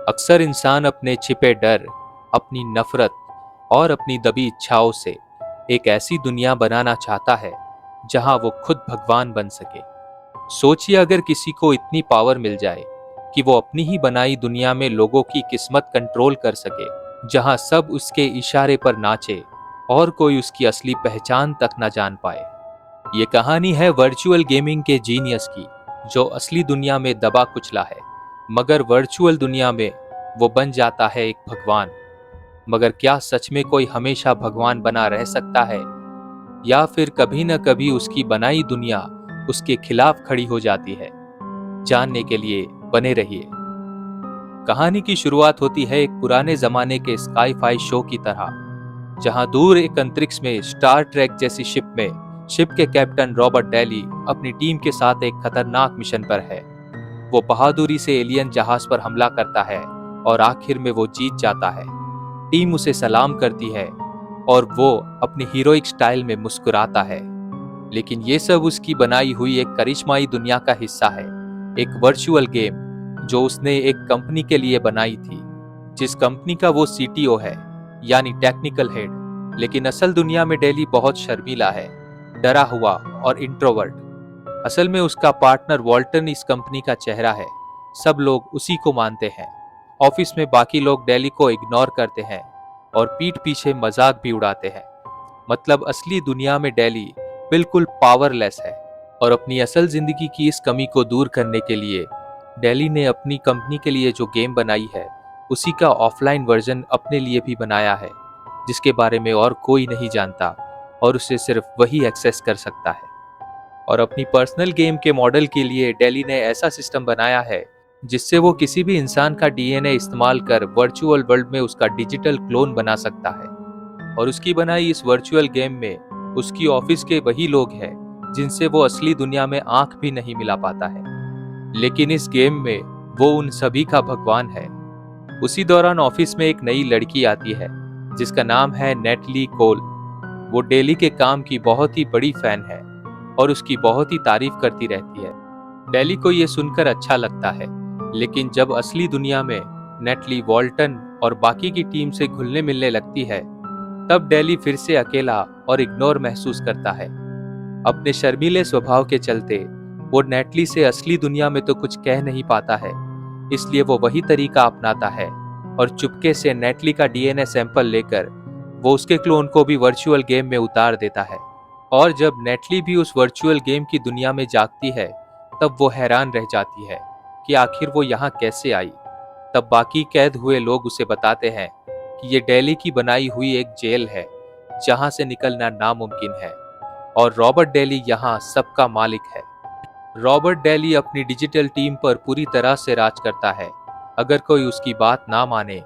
अक्सर इंसान अपने छिपे डर, अपनी नफरत और अपनी दबी इच्छाओं से एक ऐसी दुनिया बनाना चाहता है जहां वो खुद भगवान बन सके। सोचिए अगर किसी को इतनी पावर मिल जाए कि वो अपनी ही बनाई दुनिया में लोगों की किस्मत कंट्रोल कर सके, जहां सब उसके इशारे पर नाचे और कोई उसकी असली पहचान तक न जान पाए। ये कहानी है वर्चुअल गेमिंग के जीनियस की, जो असली दुनिया में दबा कुचला है, मगर वर्चुअल दुनिया में वो बन जाता है एक भगवान। मगर क्या सच में कोई हमेशा भगवान बना रह सकता है, या फिर कभी न कभी उसकी बनाई दुनिया उसके खिलाफ खड़ी हो जाती है? जानने के लिए बने रहिए। कहानी की शुरुआत होती है एक पुराने जमाने के स्काई फाई शो की तरह, जहां दूर एक अंतरिक्ष में स्टार ट्रेक जैसी शिप के कैप्टन रॉबर्ट डेली अपनी टीम के साथ एक खतरनाक मिशन पर है। वो बहादुरी से एलियन जहाज पर हमला करता है और आखिर में वो जीत जाता है। टीम उसे सलाम करती है और वो अपनी हीरोइक स्टाइल में मुस्कुराता है। लेकिन ये सब उसकी बनाई हुई एक करिश्माई दुनिया का हिस्सा है, एक वर्चुअल गेम जो उसने एक कंपनी के लिए बनाई थी, जिस कंपनी का वो सीटीओ है, यानी टेक्निकल हेड। लेकिन असल दुनिया में डेली बहुत शर्मीला है, डरा हुआ और इंट्रोवर्ट। असल में उसका पार्टनर वॉल्टन इस कंपनी का चेहरा है। सब लोग उसी को मानते हैं। ऑफिस में बाकी लोग डेली को इग्नोर करते हैं और पीठ पीछे मजाक भी उड़ाते हैं। मतलब असली दुनिया में डेली बिल्कुल पावरलेस है। और अपनी असल जिंदगी की इस कमी को दूर करने के लिए डेली ने अपनी कंपनी के लिए जो गेम बनाई है, उसी का ऑफलाइन वर्जन अपने लिए भी बनाया है, जिसके बारे में और कोई नहीं जानता और उसे सिर्फ वही एक्सेस कर सकता है। और अपनी पर्सनल गेम के मॉडल के लिए डेली ने ऐसा सिस्टम बनाया है जिससे वो किसी भी इंसान का डीएनए इस्तेमाल कर वर्चुअल वर्ल्ड में उसका डिजिटल क्लोन बना सकता है। और उसकी बनाई इस वर्चुअल गेम में उसकी ऑफिस के वही लोग हैं जिनसे वो असली दुनिया में आंख भी नहीं मिला पाता है, लेकिन इस गेम में वो उन सभी का भगवान है। उसी दौरान ऑफिस में एक नई लड़की आती है जिसका नाम है नेटली कोल। वो डेली के काम की बहुत ही बड़ी फैन है और उसकी बहुत ही तारीफ करती रहती है। डेली को ये सुनकर अच्छा लगता है, लेकिन जब असली दुनिया में नेटली वॉल्टन और बाकी की टीम से घुलने मिलने लगती है, तब डेली फिर से अकेला और इग्नोर महसूस करता है। अपने शर्मीले स्वभाव के चलते वो नेटली से असली दुनिया में तो कुछ कह नहीं पाता है, इसलिए वो वही तरीका अपनाता है और चुपके से नेटली का डीएनए सैंपल लेकर वो उसके क्लोन को भी वर्चुअल गेम में उतार देता है। और जब नेटली भी उस वर्चुअल गेम की दुनिया में जागती है, तब वो हैरान रह जाती है कि आखिर वो यहाँ कैसे आई। तब बाकी कैद हुए लोग उसे बताते हैं कि ये डेली की बनाई हुई एक जेल है, जहां से निकलना नामुमकिन है और रॉबर्ट डेली यहाँ सबका मालिक है। रॉबर्ट डेली अपनी डिजिटल टीम पर पूरी तरह से राज करता है। अगर कोई उसकी बात ना माने,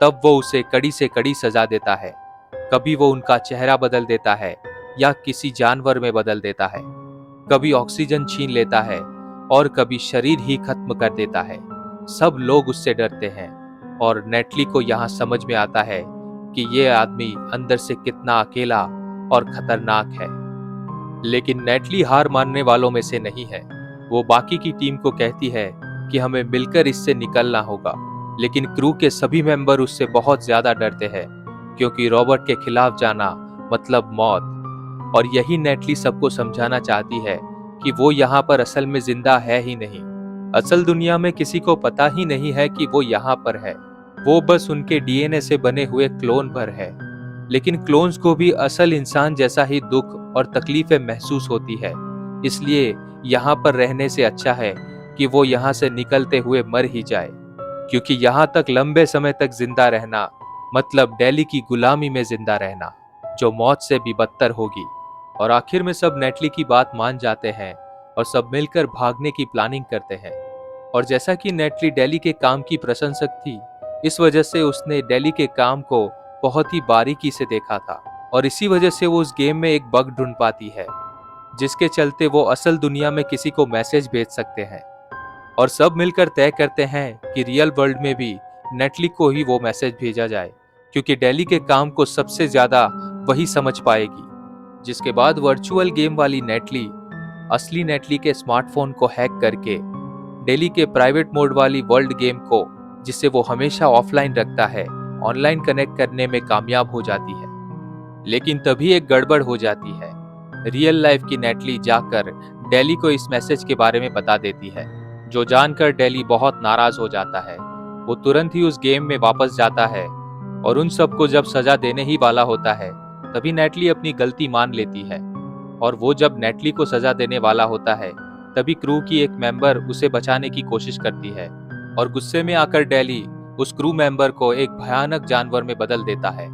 तब वो उसे कड़ी से कड़ी सजा देता है। कभी वो उनका चेहरा बदल देता है या किसी जानवर में बदल देता है, कभी ऑक्सीजन छीन लेता है और कभी शरीर ही खत्म कर देता है। सब लोग उससे डरते हैं और नेटली को यहाँ समझ में आता है कि ये आदमी अंदर से कितना अकेला और खतरनाक है। लेकिन नेटली हार मानने वालों में से नहीं है। वो बाकी की टीम को कहती है कि हमें मिलकर इससे निकलना होगा, लेकिन क्रू के सभी मेंबर उससे बहुत ज्यादा डरते हैं, क्योंकि रॉबर्ट के खिलाफ जाना मतलब मौत। और यही नेटली सबको समझाना चाहती है कि वो यहाँ पर असल में जिंदा है ही नहीं। असल दुनिया में किसी को पता ही नहीं है कि वो यहाँ पर है। वो बस उनके डीएनए से बने हुए क्लोन भर है। लेकिन क्लोन्स को भी असल इंसान जैसा ही दुख और तकलीफें महसूस होती है। इसलिए यहाँ पर रहने से अच्छा है कि वो यहाँ से निकलते हुए मर ही जाए, क्योंकि यहाँ तक लंबे समय तक जिंदा रहना मतलब डेली की गुलामी में जिंदा रहना, जो मौत से भी बदतर होगी। और आखिर में सब नेटली की बात मान जाते हैं और सब मिलकर भागने की प्लानिंग करते हैं। और जैसा कि नेटली डेली के काम की प्रशंसक थी, इस वजह से उसने डेली के काम को बहुत ही बारीकी से देखा था, और इसी वजह से वो उस गेम में एक बग ढूंढ पाती है, जिसके चलते वो असल दुनिया में किसी को मैसेज भेज सकते हैं। और सब मिलकर तय करते हैं कि रियल वर्ल्ड में भी नेटली को ही वो मैसेज भेजा जाए, क्योंकि डेली के काम को सबसे ज्यादा वही समझ पाएगी। जिसके बाद वर्चुअल गेम वाली नेटली असली नेटली के स्मार्टफोन को हैक करके डेली के प्राइवेट मोड वाली वर्ल्ड गेम को जिसे वो हमेशा ऑफलाइन रखता है, ऑनलाइन कनेक्ट करने में कामयाब हो जाती है। लेकिन तभी एक गड़बड़ हो जाती है। रियल लाइफ की नेटली जाकर डेली को इस मैसेज के बारे में बता देती है, जो जानकर डेली बहुत नाराज हो जाता है। वो तुरंत ही उस गेम में वापस जाता है और उन सबको जब सजा देने ही वाला होता है, तभी नेटली अपनी गलती मान लेती है। और वो जब नेटली को सजा देने वाला होता है, तभी क्रू की एक मेंबर उसे बचाने की कोशिश करती है और गुस्से में आकर डेली उस क्रू मेंबर को एक भयानक जानवर में बदल देता है,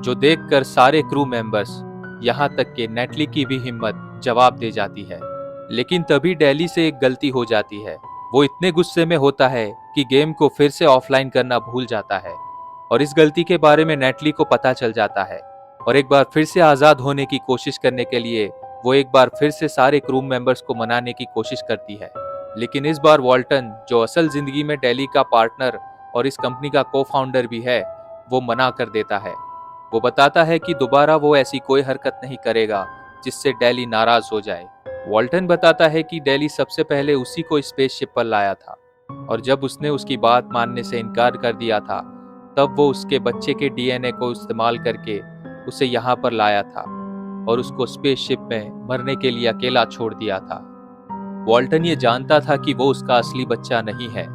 जो देखकर सारे क्रू मेंबर्स यहाँ तक कि नेटली की भी हिम्मत जवाब दे जाती है। लेकिन तभी डेली से एक गलती हो जाती है। वो इतने गुस्से में होता है कि गेम को फिर से ऑफलाइन करना भूल जाता है और इस गलती के बारे में नेटली को पता चल जाता है और एक बार फिर से आजाद होने की कोशिश करने के लिए वो एक बार फिर से सारे क्रू मेंबर्स को मनाने की कोशिश करती है। लेकिन इस बार वॉल्टन, जो असल जिंदगी में डेली का पार्टनर और इस कंपनी का को फाउंडर भी है, वो मना कर देता है। वो बताता है कि दोबारा वो ऐसी कोई हरकत नहीं करेगा जिससे डेली नाराज हो जाए। वॉल्टन बताता है कि डेली सबसे पहले उसी को स्पेसशिप पर लाया था और जब उसने उसकी बात मानने से इनकार कर दिया था, तब वो उसके बच्चे के डीएनए को इस्तेमाल करके उसे यहाँ पर लाया था और उसको स्पेसशिप में मरने के लिए अकेला छोड़ दिया था। वॉल्टन ये जानता था कि वो उसका असली बच्चा नहीं है,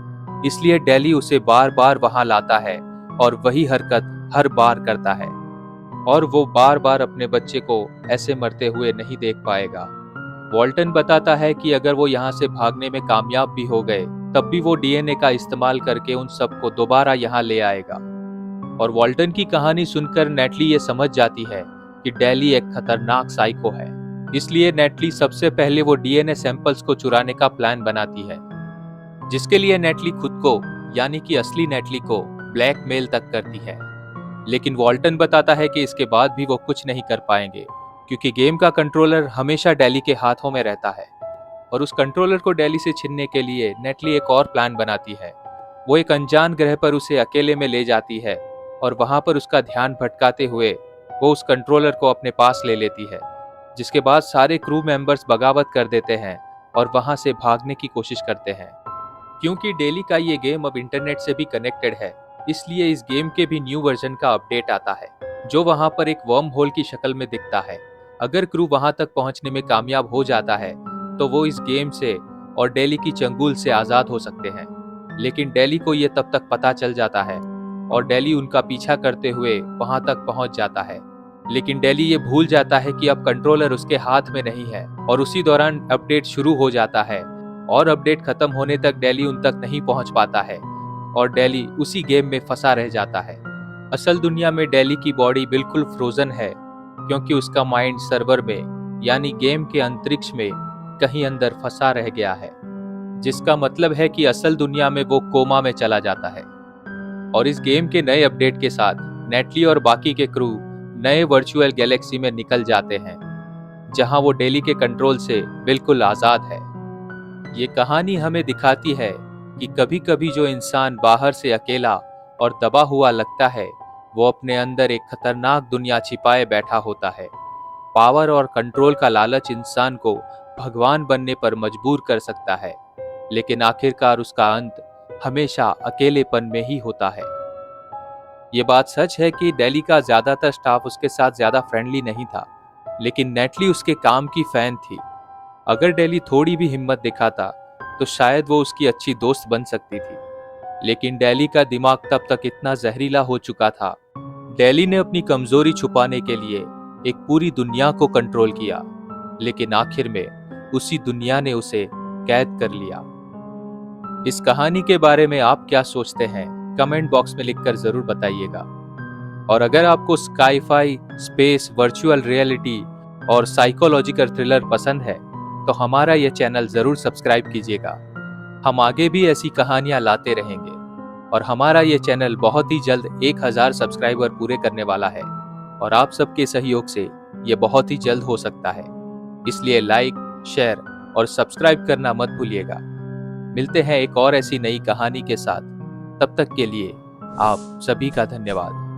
इसलिए डेली उसे बार बार वहां लाता है और वही हरकत हर बार करता है और वो बार बार अपने बच्चे को ऐसे मरते हुए नहीं देख पाएगा। वॉल्टन बताता है कि अगर वो यहाँ से भागने में कामयाब भी हो गए, तब भी वो डीएनए का इस्तेमाल करके उन सबको दोबारा यहाँ ले आएगा। और वॉल्टन की कहानी सुनकर नेटली ये समझ जाती है कि डेली एक खतरनाक साइको है। इसलिए नेटली सबसे पहले वो डीएनए सैंपल्स को चुराने का प्लान बनाती है, जिसके लिए नेटली खुद को, यानी कि असली नेटली को ब्लैकमेल तक करती है। लेकिन वॉल्टन बताता है कि इसके बाद भी वो कुछ नहीं कर पाएंगे, क्योंकि गेम का कंट्रोलर हमेशा डेली के हाथों में रहता है और उस कंट्रोलर को डेली से छीनने के लिए नेटली एक और प्लान बनाती है। वो एक अनजान ग्रह पर उसे अकेले में ले जाती है और वहां पर उसका ध्यान भटकाते हुए वो उस कंट्रोलर को अपने पास ले लेती है, जिसके बाद सारे क्रू मेंबर्स बगावत कर देते हैं और वहां से भागने की कोशिश करते हैं। क्योंकि डेली का ये गेम अब इंटरनेट से भी कनेक्टेड है, इसलिए इस गेम के भी न्यू वर्जन का अपडेट आता है, जो वहां पर एक वर्म होल की शक्ल में दिखता है। अगर क्रू वहां तक पहुंचने में कामयाब हो जाता है, तो वो इस गेम से और डेली की चंगुल से आजाद हो सकते हैं। लेकिन डेली को ये तब तक पता चल जाता है और डेली उनका पीछा करते हुए वहां तक पहुंच जाता है। लेकिन डेली ये भूल जाता है कि अब कंट्रोलर उसके हाथ में नहीं है और उसी दौरान अपडेट शुरू हो जाता है और अपडेट खत्म होने तक डेली उन तक नहीं पहुंच पाता है और डेली उसी गेम में फंसा रह जाता है। असल दुनिया में डेली की बॉडी बिल्कुल फ्रोजन है, क्योंकि उसका माइंड सर्वर में, यानी गेम के अंतरिक्ष में कहीं अंदर फंसा रह गया है, जिसका मतलब है कि असल दुनिया में वो कोमा में चला जाता है। और इस गेम के नए अपडेट के साथ नेटली और बाकी के क्रू नए वर्चुअल गैलेक्सी में निकल जाते हैं, जहां वो डेली के कंट्रोल से बिल्कुल आजाद है। ये कहानी हमें दिखाती है कि कभी कभी जो इंसान बाहर से अकेला और दबा हुआ लगता है, वो अपने अंदर एक खतरनाक दुनिया छिपाए बैठा होता है। पावर और कंट्रोल का लालच इंसान को भगवान बनने पर मजबूर कर सकता है, लेकिन आखिरकार उसका अंत हमेशा अकेलेपन में ही होता है। ये बात सच है कि डेली का ज्यादातर स्टाफ उसके साथ ज्यादा फ्रेंडली नहीं था, लेकिन नेटली उसके काम की फैन थी। अगर डेली थोड़ी भी हिम्मत दिखाता, तो शायद वो उसकी अच्छी दोस्त बन सकती थी। लेकिन डेली का दिमाग तब तक इतना जहरीला हो चुका था। डेली ने अपनी कमजोरी छुपाने के लिए एक पूरी दुनिया को कंट्रोल किया, लेकिन आखिर में उसी दुनिया ने उसे कैद कर लिया। इस कहानी के बारे में आप क्या सोचते हैं, कमेंट बॉक्स में लिखकर जरूर बताइएगा। और अगर आपको स्काईफाई, स्पेस, वर्चुअल रियलिटी और साइकोलॉजिकल थ्रिलर पसंद है, तो हमारा यह चैनल जरूर सब्सक्राइब कीजिएगा। हम आगे भी ऐसी कहानियां लाते रहेंगे और हमारा ये चैनल बहुत ही जल्द 1000 सब्सक्राइबर पूरे करने वाला है और आप सबके सहयोग से ये बहुत ही जल्द हो सकता है। इसलिए लाइक, शेयर और सब्सक्राइब करना मत भूलिएगा। मिलते हैं एक और ऐसी नई कहानी के साथ। तब तक के लिए आप सभी का धन्यवाद।